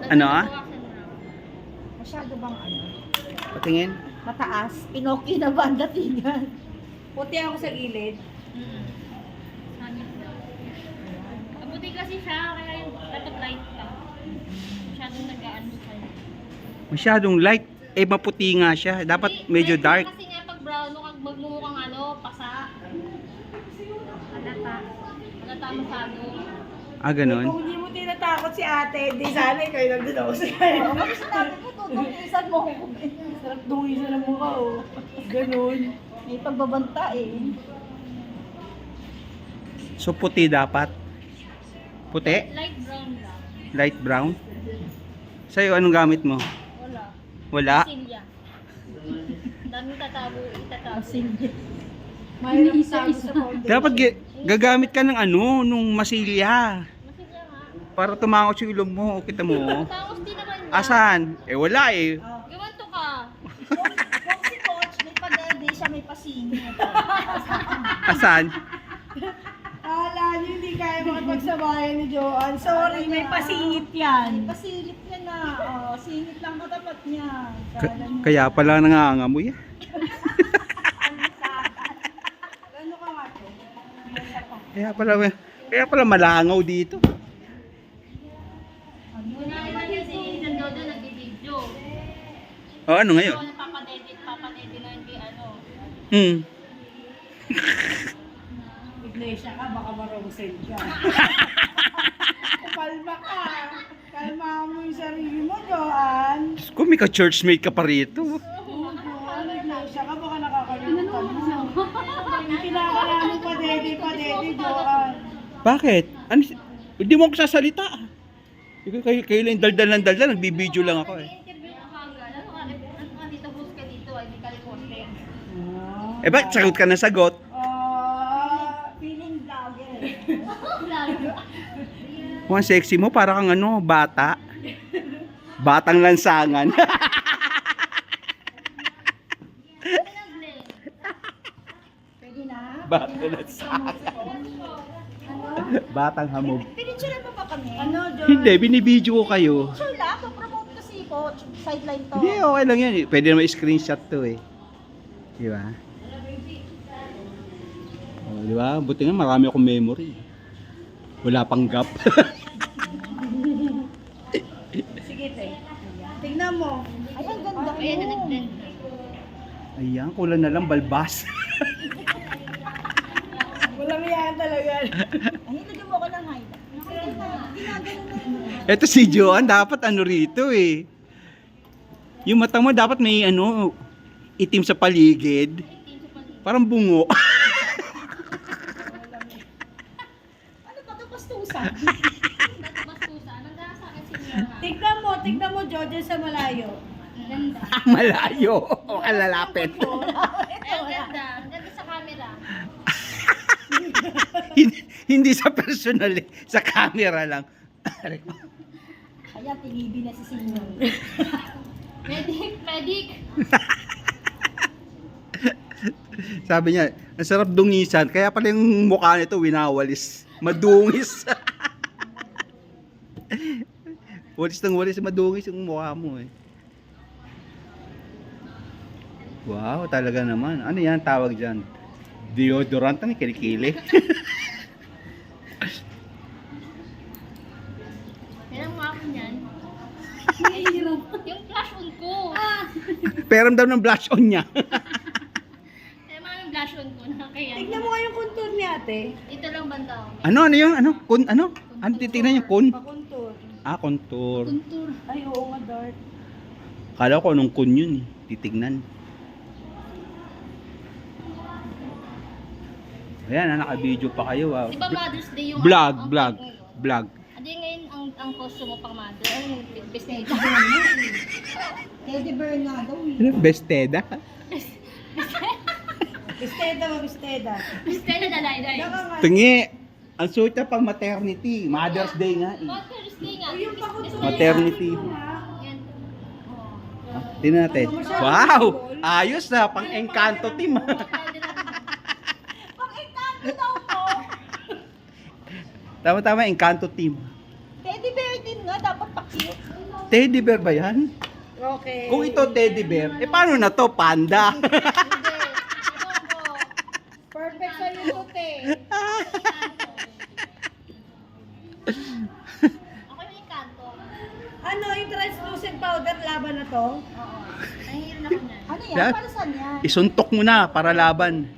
Ano ah? Masyado bang ano? Patingin. Mataas. Pinokyo na ba ang datingan? Puti ako sa gilid. Kaputi kasi siya, kaya yung dapat light ka. Masyadong nag-aano sa'yo. Masyadong light. Eh, maputi nga siya. Dapat medyo Light dark. kasi nga pag brown, kung magmumukhang ano, pasa. Halata. Halata masyado. Ah, ganun. Kung hindi mo tinatakot si ate, di sana kayo nandun ako sa kanya. Kasi sinabi ko, tutulungisan mo ako. Sarap dungisan ng mukha, oh. Ganun. May pagbabanta eh. So, puti dapat. Puti? Light brown lang. Light brown? Sa'yo, anong gamit mo? Wala. Wala? Silya. Daming tatago, itatago. Sige. Mahirap tago sa foundation. Dapat gagamit ka ng ano, nung masilya. Masilya nga. Para tumangot yung ilong mo. Kita mo. Tapos di naman niya. Asan? Eh, wala eh. Gawanto ka. Kung si Coach, may padede siya, may pasingit. Asan? Akala niyo hindi kaya makipagsabayan ni Joanne. Sorry, may pasingit May yan. pasilip niya na. Oh, singit lang katapat niya. Kala niya. Kaya pala nangangamoy. Ano ka nga to? Kaya pala malangaw dito. Una naman kasi isang dodo nag-video. O, ano ngayon? So, papadedit na hindi ano. Iglesia ka, baka marongsen siya. Kalma ka. Kalma mo yung sarili mo, Joanne. Diyos ko, may ka-churchmate ka pa rito. Joanne, iglesia ka, baka nakakalimutan mo. Yung kinakala mo padede, Joanne. Bakit? Ano, hindi mo ako sasalita. Kayo lang daldal ng daldal, nagbibideo lang ako eh. Interview ka hanggang. Ano ka dito, host ka dito, ay di ka reporter. Eh bakit sagot ka na sagot? Feeling vlogger. Mukhang sexy mo, para kang ano, bata. Batang lansangan. Pwede na? Batang lansangan. Batang hamog. Pinicturean mo ba kami? Ano, Joanne? Hindi, binibideo ko kayo. Picture lang, papromote ko si Coach. Sideline to. Hindi, okay lang yan. Pwede naman screenshot to eh. Di ba? Oh, di ba? Buti nga marami akong memory. Wala pang gap. Sige, te. Tignan mo. Ay, ang ganda mo. Ayan na nag-blend. Ayan, kulang na lang balbas. Walang yan talaga. Ay, nilagyan mo ko ng highlight. Ginagano na yun. Eto si Joanne, dapat ano rito eh. Yung mata mo dapat may ano, itim sa paligid. Parang bungo. Ano ba ito? Pastusan? Bastusa. Nandang sa akin sinira. Tignan mo, Jojo, sa malayo. Ang ganda. Malayo. O kalalapit. Ay, ang ganda. Ang ganda sa camera. Hindi sa personal eh, sa camera lang. Kaya tinibi na si Senior. Medic. Sabi niya, ang sarap dungisan, kaya pala yung mukha nito winawalis. Madungis. Walis ng walis, madungis yung mukha mo eh. Wow, talaga naman. Ano yan tawag dyan? Deodorant, ano kilikili? Kailan mo ako niyan? Yung flash on ko. Peram daw ng blush on niya. Kaya yung flash on ko na kaya. Tignan mo nga yung contour ni ate. Ito lang banda ko. Ano yung ano? Ano? Ano titignan yung kun? Pa-contour. Ah, contour. Contour. Ay, oo nga, dark. Kala ko anong kun yun eh. Titignan. Ayan, naka-video pa kayo. Wow. Di ba Mother's Day yung Vlog, ang- vlog, ang- vlog. Hindi ngayon ang costume mo pang mother. Ay, business. Teddy bear na daw eh. Ano? Besteda? Bisteda mo, bisteda. Business na dalay-day. Naka nga. Tingi! Ang suot niya pang maternity. Mother's Day nga eh. Mother's Day nga. Yung pa-contour. Maternity. Yan. Oh. Tingnan natin. Wow! Ayos na, pang Encanto team. Pang-encanto daw po. Tama-tama, Encanto team. Teddy bear din nga, dapat pa-cute. Teddy bear ba yan? Okay. Kung ito teddy bear, eh paano na to? Panda. Hindi. Perfect sa'yo ito, te. Ako yung Encanto. Ano, yung translucent powder, laban na to? Oo. Nahihirin ako niyan. Ano yan? Yan. Para saan yan? Isuntok mo na para laban.